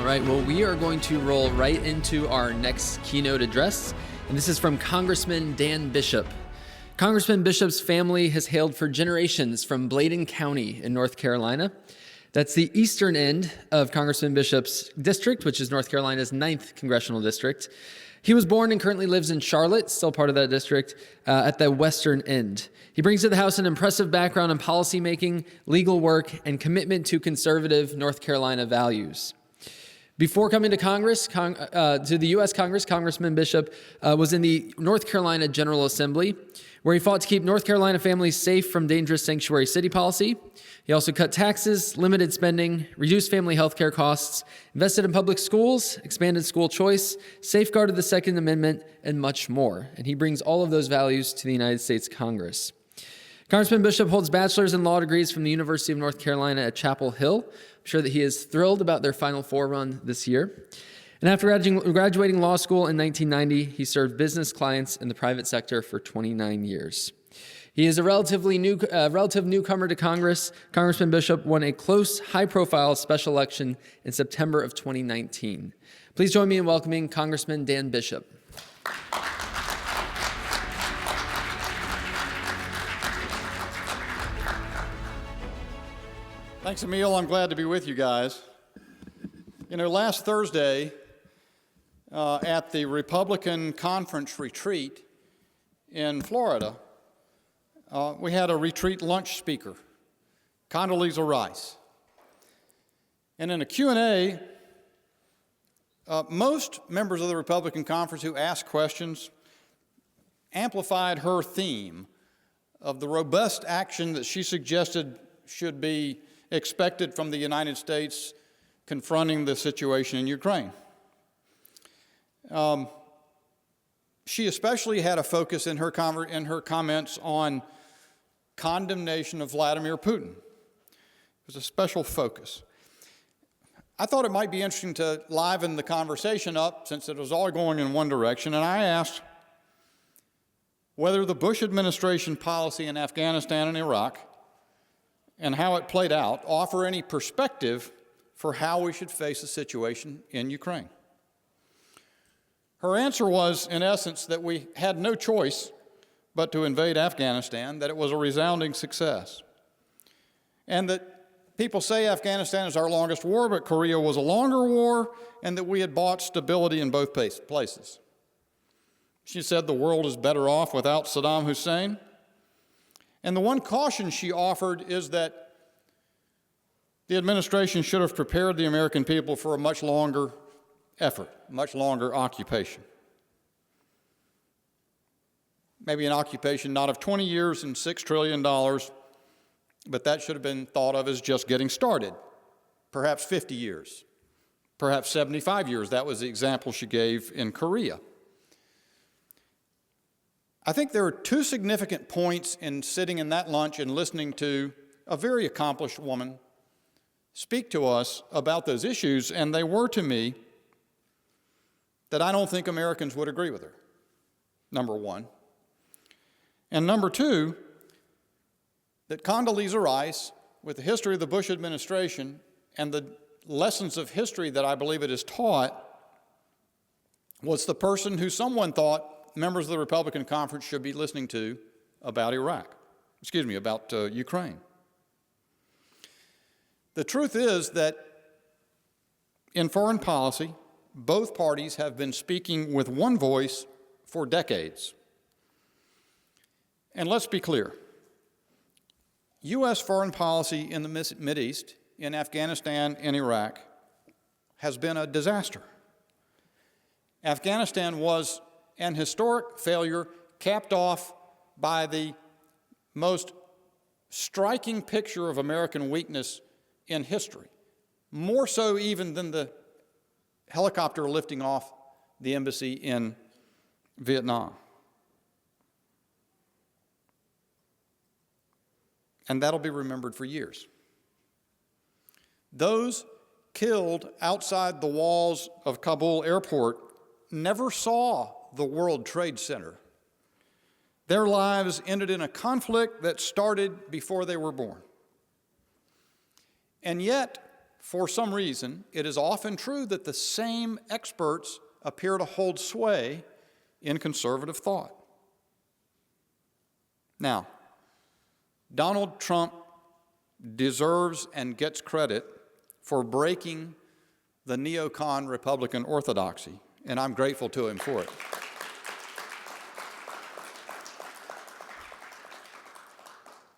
All right, well, we are going to roll right into our next keynote address, and this is from Congressman Dan Bishop. Congressman Bishop's family has hailed for generations from Bladen County in North Carolina. That's the eastern end of Congressman Bishop's district, which is North Carolina's 9th congressional district. He was born and currently lives in Charlotte, still part of that district, at the western end. He brings to the House an impressive background in policymaking, legal work, and commitment to conservative North Carolina values. Before coming to Congress, to the U.S. Congress, Congressman Bishop was in the North Carolina General Assembly, where he fought to keep North Carolina families safe from dangerous sanctuary city policy. He also cut taxes, limited spending, reduced family health care costs, invested in public schools, expanded school choice, safeguarded the Second Amendment, and much more. And he brings all of those values to the United States Congress. Congressman Bishop holds bachelor's in law degrees from the University of North Carolina at Chapel Hill. I'm sure that he is thrilled about their Final Four run this year. And after graduating law school in 1990, he served business clients in the private sector for 29 years. He is a relative newcomer to Congress. Congressman Bishop won a close, high-profile special election in September of 2019. Please join me in welcoming Congressman Dan Bishop. Thanks, Emil. I'm glad to be with you guys. You know, last Thursday at the Republican Conference retreat in Florida, we had a retreat lunch speaker, Condoleezza Rice. And in a Q&A, most members of the Republican Conference who asked questions amplified her theme of the robust action that she suggested should be expected from the United States confronting the situation in Ukraine. She especially had a focus in her comments on condemnation of Vladimir Putin. It was a special focus. I thought it might be interesting to liven the conversation up since it was all going in one direction, and I asked whether the Bush administration policy in Afghanistan and Iraq and how it played out offer any perspective for how we should face the situation in Ukraine. Her answer was, in essence, that we had no choice but to invade Afghanistan, that it was a resounding success, and that people say Afghanistan is our longest war, but Korea was a longer war, and that we had bought stability in both places. She said the world is better off without Saddam Hussein. And the one caution she offered is that the administration should have prepared the American people for a much longer effort, much longer occupation. Maybe an occupation not of 20 years and $6 trillion, but that should have been thought of as just getting started. Perhaps 50 years, perhaps 75 years. That was the example she gave in Korea. I think there are two significant points in sitting in that lunch and listening to a very accomplished woman speak to us about those issues, and they were to me that I don't think Americans would agree with her, number one. And number two, that Condoleezza Rice, with the history of the Bush administration and the lessons of history that I believe it has taught, was the person who someone thought members of the Republican Conference should be listening to about Ukraine. The truth is that in foreign policy, both parties have been speaking with one voice for decades. And let's be clear, U.S. foreign policy in the Mideast, in Afghanistan and Iraq, has been a disaster. Afghanistan was an historic failure capped off by the most striking picture of American weakness in history, more so even than the helicopter lifting off the embassy in Vietnam. And that'll be remembered for years. Those killed outside the walls of Kabul airport never saw the World Trade Center. Their lives ended in a conflict that started before they were born. And yet, for some reason, it is often true that the same experts appear to hold sway in conservative thought. Now, Donald Trump deserves and gets credit for breaking the neocon Republican orthodoxy, and I'm grateful to him for it.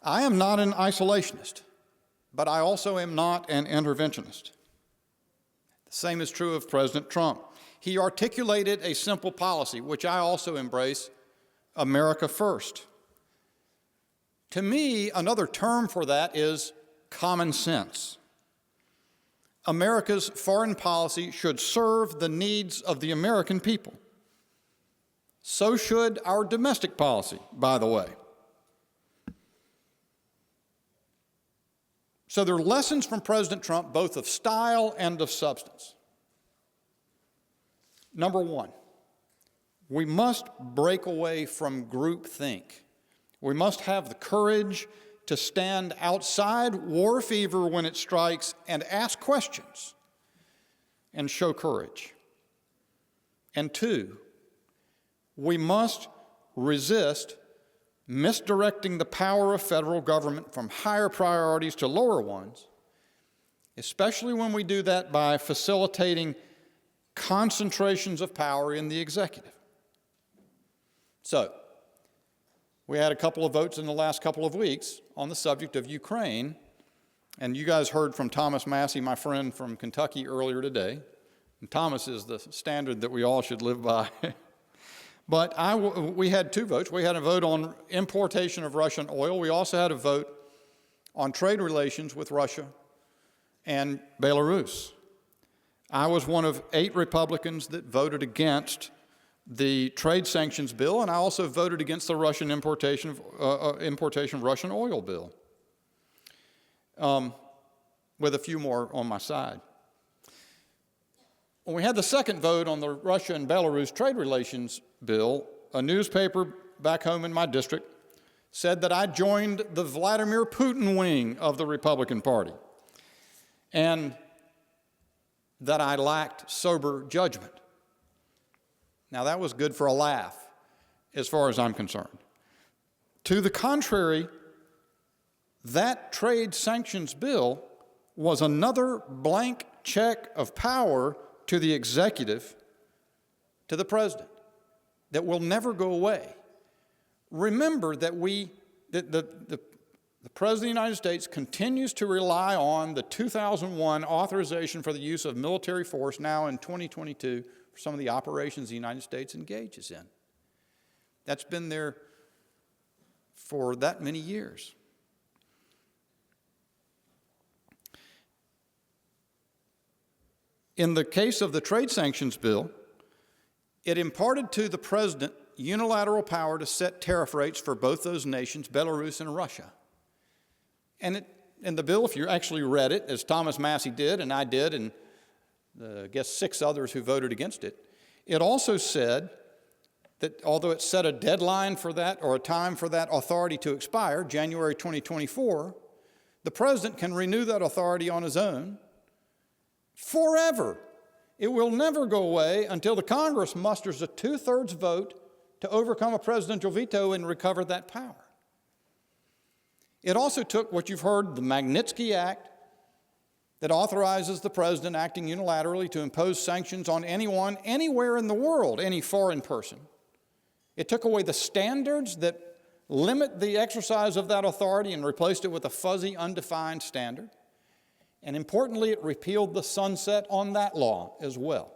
I am not an isolationist, but I also am not an interventionist. The same is true of President Trump. He articulated a simple policy, which I also embrace: America first. To me, another term for that is common sense. America's foreign policy should serve the needs of the American people. So should our domestic policy, by the way. So there are lessons from President Trump, both of style and of substance. Number one, we must break away from groupthink. We must have the courage to stand outside war fever when it strikes and ask questions and show courage. And two, we must resist misdirecting the power of federal government from higher priorities to lower ones, especially when we do that by facilitating concentrations of power in the executive. So, we had a couple of votes in the last couple of weeks on the subject of Ukraine, and you guys heard from Thomas Massey, my friend from Kentucky, earlier today. And Thomas is the standard that we all should live by. But we had two votes. We had a vote on importation of Russian oil. We also had a vote on trade relations with Russia and Belarus. I was one of 8 Republicans that voted against the trade sanctions bill, and I also voted against the Russian importation of Russian oil bill, with a few more on my side. When we had the second vote on the Russia and Belarus trade relations bill, a newspaper back home in my district said that I joined the Vladimir Putin wing of the Republican Party and that I lacked sober judgment. Now, that was good for a laugh, as far as I'm concerned. To the contrary, that trade sanctions bill was another blank check of power to the executive, to the president, that will never go away. Remember that the President of the United States continues to rely on the 2001 authorization for the use of military force now in 2022 for some of the operations the United States engages in. That's been there for that many years. In the case of the trade sanctions bill, it imparted to the president unilateral power to set tariff rates for both those nations, Belarus and Russia. And in the bill, if you actually read it, as Thomas Massey did, and I did, and I guess 6 others who voted against it, it also said that although it set a deadline for that, or a time for that authority to expire, January 2024, the president can renew that authority on his own forever. It will never go away until the Congress musters a 2/3 vote to overcome a presidential veto and recover that power. It also took what you've heard, the Magnitsky Act, that authorizes the president acting unilaterally to impose sanctions on anyone, anywhere in the world, any foreign person. It took away the standards that limit the exercise of that authority and replaced it with a fuzzy, undefined standard. And importantly, it repealed the sunset on that law as well.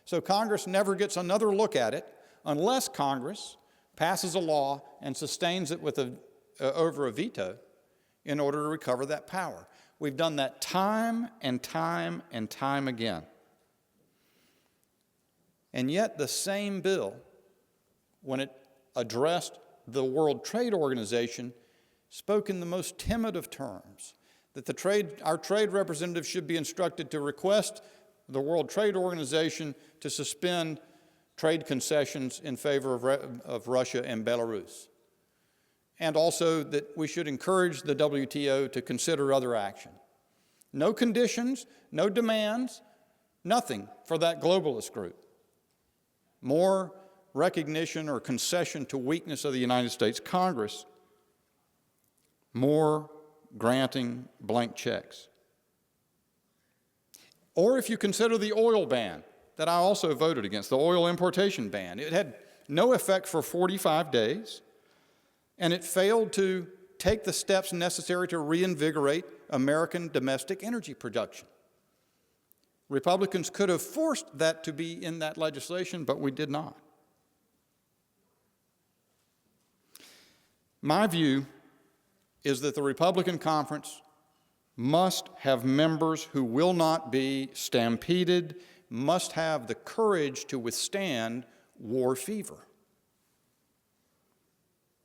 So Congress never gets another look at it unless Congress passes a law and sustains it with over a veto in order to recover that power. We've done that time and time and time again. And yet the same bill, when it addressed the World Trade Organization, spoke in the most timid of terms, that our trade representatives should be instructed to request the World Trade Organization to suspend trade concessions in favor of Russia and Belarus. And also that we should encourage the WTO to consider other action. No conditions, no demands, nothing for that globalist group. More recognition or concession to weakness of the United States Congress. More granting blank checks. Or if you consider the oil ban that I also voted against, the oil importation ban, it had no effect for 45 days, and it failed to take the steps necessary to reinvigorate American domestic energy production. Republicans could have forced that to be in that legislation, but we did not. My view is that the Republican conference must have members who will not be stampeded, must have the courage to withstand war fever.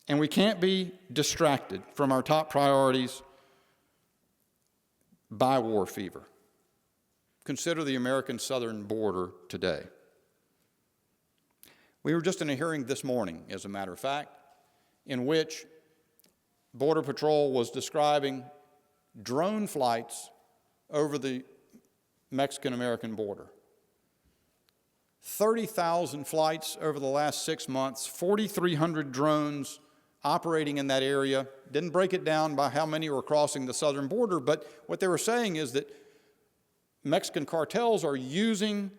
And we can't be distracted from our top priorities by war fever. Consider the American southern border today. We were just in a hearing this morning, as a matter of fact, in which Border Patrol was describing drone flights over the Mexican-American border. 30,000 flights over the last 6 months, 4,300 drones operating in that area. Didn't break it down by how many were crossing the southern border, but what they were saying is that Mexican cartels are using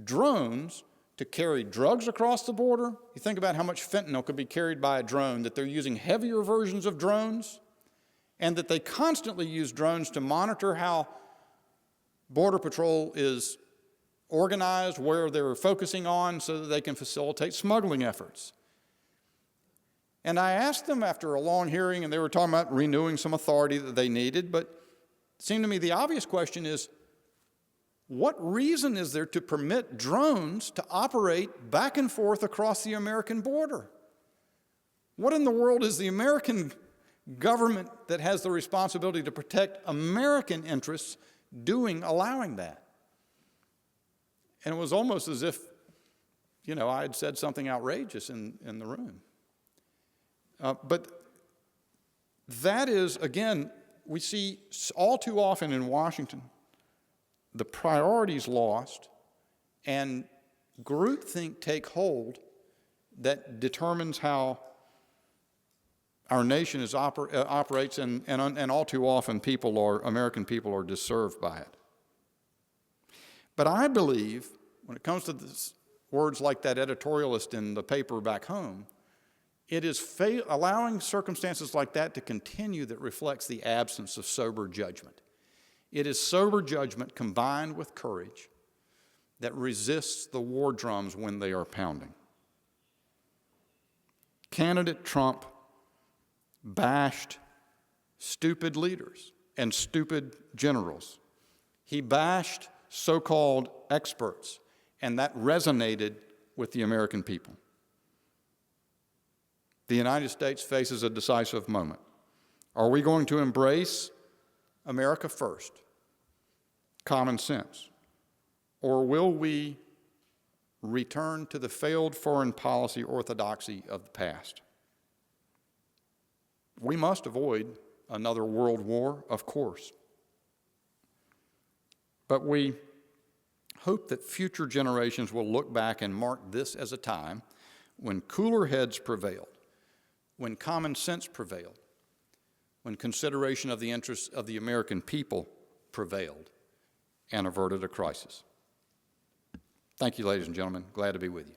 drones to carry drugs across the border. You think about how much fentanyl could be carried by a drone, that they're using heavier versions of drones, and that they constantly use drones to monitor how Border Patrol is organized, where they're focusing on, so that they can facilitate smuggling efforts. And I asked them after a long hearing, and they were talking about renewing some authority that they needed, but it seemed to me the obvious question is, what reason is there to permit drones to operate back and forth across the American border? What in the world is the American government that has the responsibility to protect American interests doing, allowing that? And it was almost as if, I had said something outrageous in the room. But that is, again, we see all too often in Washington, the priorities lost and groupthink take hold that determines how our nation operates, and all too often American people are disserved by it. But I believe, when it comes to words like that editorialist in the paper back home, it is allowing circumstances like that to continue that reflects the absence of sober judgment. It is sober judgment combined with courage that resists the war drums when they are pounding. Candidate Trump bashed stupid leaders and stupid generals. He bashed so-called experts, and that resonated with the American people. The United States faces a decisive moment. Are we going to embrace America first, common sense, or will we return to the failed foreign policy orthodoxy of the past? We must avoid another world war, of course. But we hope that future generations will look back and mark this as a time when cooler heads prevailed, when common sense prevailed, when consideration of the interests of the American people prevailed and averted a crisis. Thank you, ladies and gentlemen. Glad to be with you.